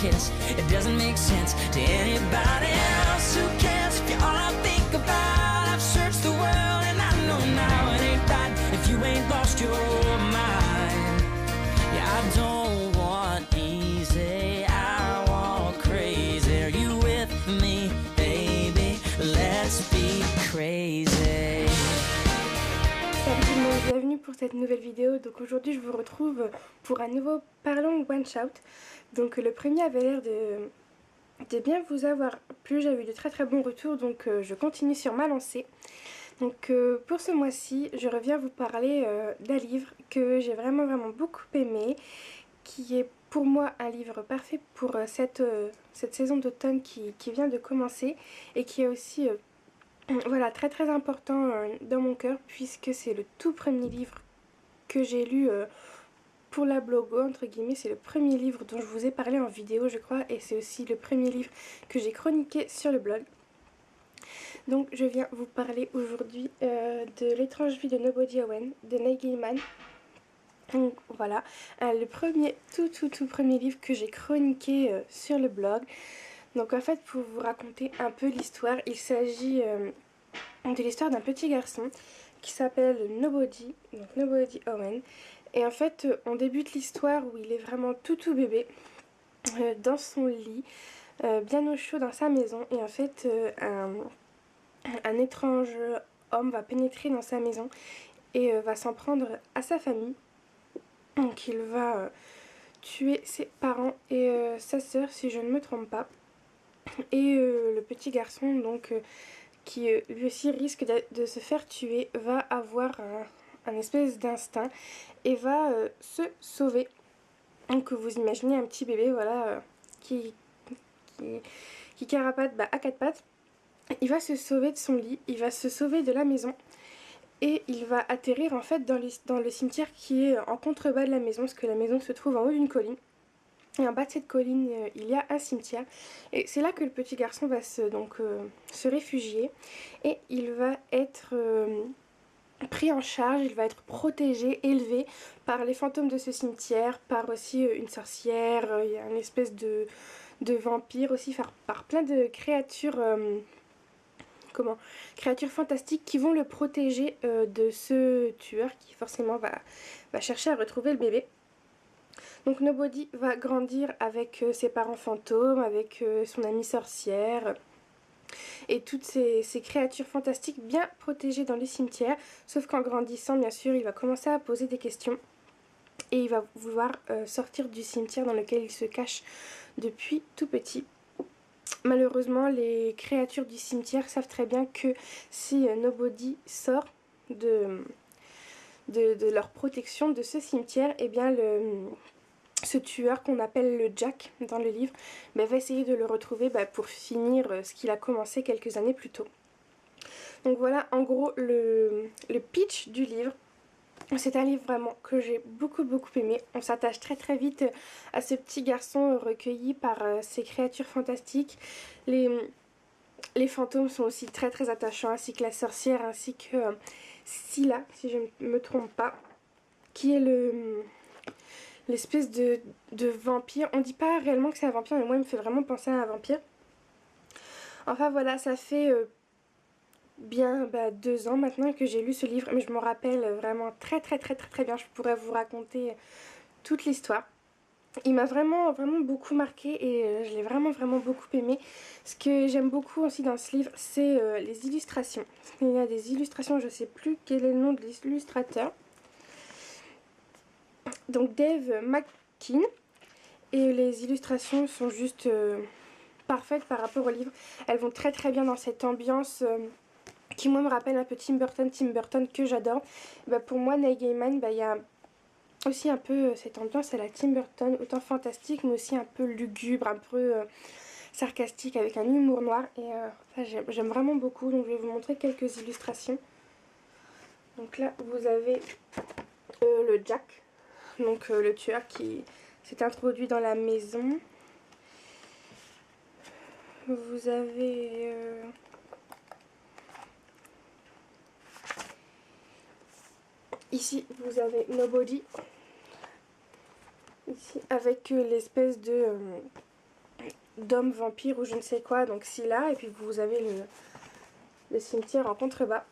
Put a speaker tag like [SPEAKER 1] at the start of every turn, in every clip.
[SPEAKER 1] kiss. It doesn't make sense to anybody else. Who cares if you're all I think about? I've searched the world and I know now it ain't right if you ain't lost your mind. Yeah, I don't want easy, I want crazy. Are you with me, baby? Let's be crazy.
[SPEAKER 2] Salut tout le monde, bienvenue pour cette nouvelle vidéo. Donc aujourd'hui je vous retrouve pour un nouveau Parlons One Shot. Donc le premier avait l'air de bien vous avoir plu, j'avais eu de très bons retours, donc je continue sur ma lancée. Donc pour ce mois-ci je reviens vous parler d'un livre que j'ai vraiment beaucoup aimé, qui est pour moi un livre parfait pour cette saison d'automne qui vient de commencer, et qui est aussi voilà, très important dans mon cœur, puisque c'est le tout premier livre que j'ai lu pour la blogo, entre guillemets. C'est le premier livre dont je vous ai parlé en vidéo, je crois, et c'est aussi le premier livre que j'ai chroniqué sur le blog. Donc je viens vous parler aujourd'hui de L'étrange vie de Nobody Owen de Neil Gaiman. Donc voilà, le premier, tout premier livre que j'ai chroniqué sur le blog. Donc en fait, pour vous raconter un peu l'histoire, il s'agit de l'histoire d'un petit garçon qui s'appelle Nobody, donc Nobody Owen. Et en fait, on débute l'histoire où il est vraiment tout bébé, dans son lit, bien au chaud dans sa maison. Et en fait, un étrange homme va pénétrer dans sa maison et va s'en prendre à sa famille. Donc il va tuer ses parents et sa sœur, si je ne me trompe pas. Et le petit garçon, donc qui lui aussi risque de se faire tuer, va avoir un espèce d'instinct et va se sauver. Donc vous imaginez un petit bébé, voilà, qui carapate à quatre pattes. Il va se sauver de son lit, il va se sauver de la maison. Et il va atterrir en fait dans le cimetière qui est en contrebas de la maison, parce que la maison se trouve en haut d'une colline. Et en bas de cette colline, il y a un cimetière. Et c'est là que le petit garçon va se réfugier. Et il va être pris en charge, il va être protégé, élevé par les fantômes de ce cimetière, par aussi une sorcière, il y a une espèce de vampire aussi, par plein de créatures... créatures fantastiques qui vont le protéger de ce tueur qui forcément va chercher à retrouver le bébé. Donc Nobody va grandir avec ses parents fantômes, avec son amie sorcière et toutes ces créatures fantastiques bien protégées dans les cimetières. Sauf qu'en grandissant, bien sûr, il va commencer à poser des questions et il va vouloir sortir du cimetière dans lequel il se cache depuis tout petit. Malheureusement, les créatures du cimetière savent très bien que si Nobody sort de leur protection de ce cimetière, et bien ce tueur qu'on appelle le Jack dans le livre va essayer de le retrouver pour finir ce qu'il a commencé quelques années plus tôt. Donc voilà en gros le pitch du livre. C'est un livre vraiment que j'ai beaucoup aimé. On s'attache très vite à ce petit garçon recueilli par ces créatures fantastiques. Les fantômes sont aussi très attachants, ainsi que la sorcière, ainsi que Scylla, si je ne me trompe pas, qui est l'espèce de vampire. On dit pas réellement que c'est un vampire, mais moi il me fait vraiment penser à un vampire. Enfin voilà, ça fait... bien 2 ans maintenant que j'ai lu ce livre, mais je me rappelle vraiment très bien. Je pourrais vous raconter toute l'histoire. Il m'a vraiment beaucoup marqué et je l'ai vraiment beaucoup aimé. Ce que j'aime beaucoup aussi dans ce livre, c'est les illustrations. Il y a des illustrations, je sais plus quel est le nom de l'illustrateur. Donc Dave McKean. Et les illustrations sont juste parfaites par rapport au livre. Elles vont très bien dans cette ambiance... qui moi me rappelle un peu Tim Burton que j'adore. Pour moi Neil Gaiman, il y a aussi un peu cette ambiance à la Tim Burton, autant fantastique mais aussi un peu lugubre, un peu sarcastique, avec un humour noir, et ça j'aime vraiment beaucoup. Donc je vais vous montrer quelques illustrations. Donc là vous avez le Jack, donc le tueur qui s'est introduit dans la maison. Vous avez... ici, vous avez Nobody, ici, avec l'espèce de d'hommes vampires ou je ne sais quoi, donc Scylla, et puis vous avez le cimetière en contrebas.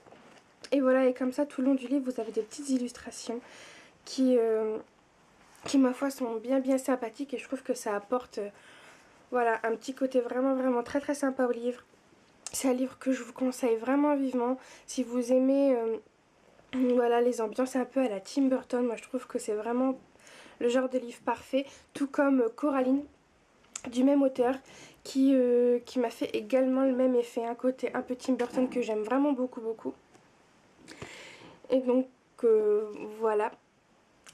[SPEAKER 2] Et voilà, et comme ça tout le long du livre vous avez des petites illustrations qui ma foi sont bien sympathiques, et je trouve que ça apporte voilà, un petit côté vraiment très sympa au livre. C'est un livre que je vous conseille vraiment vivement si vous aimez voilà, les ambiances un peu à la Tim Burton. Moi je trouve que c'est vraiment le genre de livre parfait, tout comme Coraline du même auteur qui m'a fait également le même effet, un côté un peu Tim Burton que j'aime vraiment beaucoup. Et donc voilà,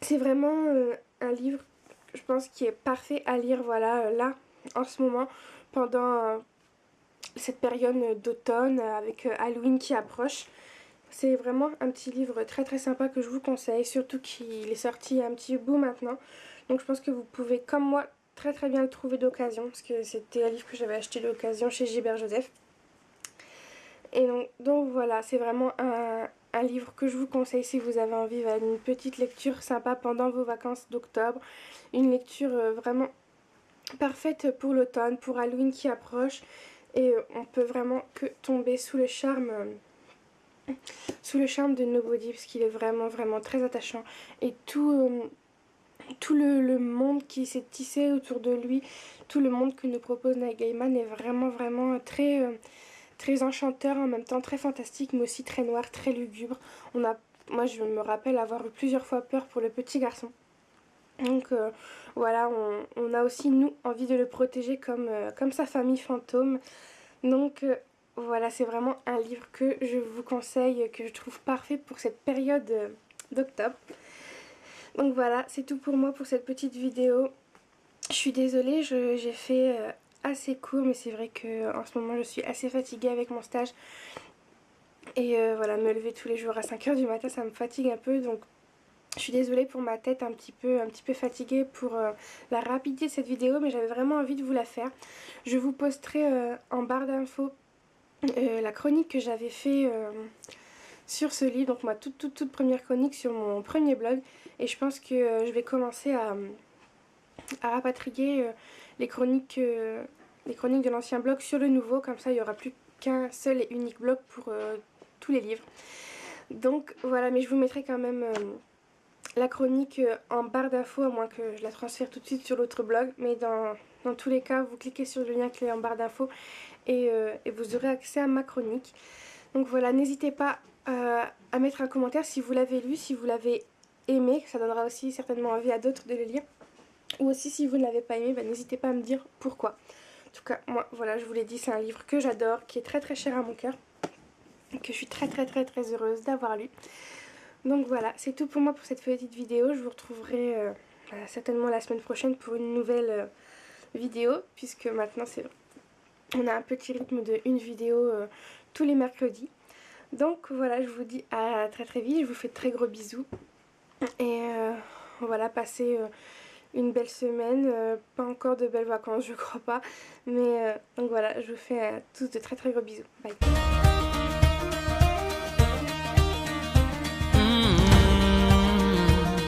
[SPEAKER 2] c'est vraiment un livre, je pense, qui est parfait à lire, voilà, là, en ce moment, pendant cette période d'automne, avec Halloween qui approche. C'est vraiment un petit livre très sympa que je vous conseille, surtout qu'il est sorti il y a un petit bout maintenant. Donc je pense que vous pouvez, comme moi, très bien le trouver d'occasion, parce que c'était un livre que j'avais acheté d'occasion chez Gilbert Joseph. Et donc voilà, c'est vraiment un livre que je vous conseille si vous avez envie d'une petite lecture sympa pendant vos vacances d'octobre. Une lecture vraiment parfaite pour l'automne, pour Halloween qui approche. Et on peut vraiment que tomber sous le charme de Nobody, parce qu'il est vraiment très attachant. Et tout le monde qui s'est tissé autour de lui, tout le monde que nous propose Neil Gaiman est vraiment très enchanteur, en même temps très fantastique, mais aussi très noir, très lugubre. Moi je me rappelle avoir eu plusieurs fois peur pour le petit garçon. Donc voilà, on a aussi nous envie de le protéger comme sa famille fantôme. Donc voilà, c'est vraiment un livre que je vous conseille, que je trouve parfait pour cette période d'octobre. Donc voilà, c'est tout pour moi pour cette petite vidéo. Je suis désolée, j'ai fait assez court, mais c'est vrai qu'en ce moment je suis assez fatiguée avec mon stage. Et voilà, me lever tous les jours à 5 h du matin, ça me fatigue un peu. Donc je suis désolée pour ma tête un petit peu fatiguée pour la rapidité de cette vidéo, mais j'avais vraiment envie de vous la faire. Je vous posterai en barre d'infos la chronique que j'avais fait sur ce livre, donc ma toute première chronique sur mon premier blog. Et je pense que je vais commencer à rapatrier les chroniques de l'ancien blog sur le nouveau, comme ça il n'y aura plus qu'un seul et unique blog pour tous les livres. Donc voilà, mais je vous mettrai quand même la chronique en barre d'infos, à moins que je la transfère tout de suite sur l'autre blog, mais dans tous les cas vous cliquez sur le lien qui est en barre d'infos et vous aurez accès à ma chronique. Donc voilà, n'hésitez pas à mettre un commentaire si vous l'avez lu, si vous l'avez aimé, ça donnera aussi certainement envie à d'autres de le lire. Ou aussi si vous ne l'avez pas aimé, n'hésitez pas à me dire pourquoi. En tout cas, moi, voilà, je vous l'ai dit, c'est un livre que j'adore, qui est très cher à mon cœur, que je suis très heureuse d'avoir lu. Donc voilà, c'est tout pour moi pour cette petite vidéo. Je vous retrouverai certainement la semaine prochaine pour une nouvelle vidéo, puisque maintenant on a un petit rythme de une vidéo tous les mercredis. Donc voilà, je vous dis à très vite, je vous fais de très gros bisous. Et voilà, passez une belle semaine, pas encore de belles vacances je crois pas, mais donc voilà, je vous fais tous de très gros bisous. Bye.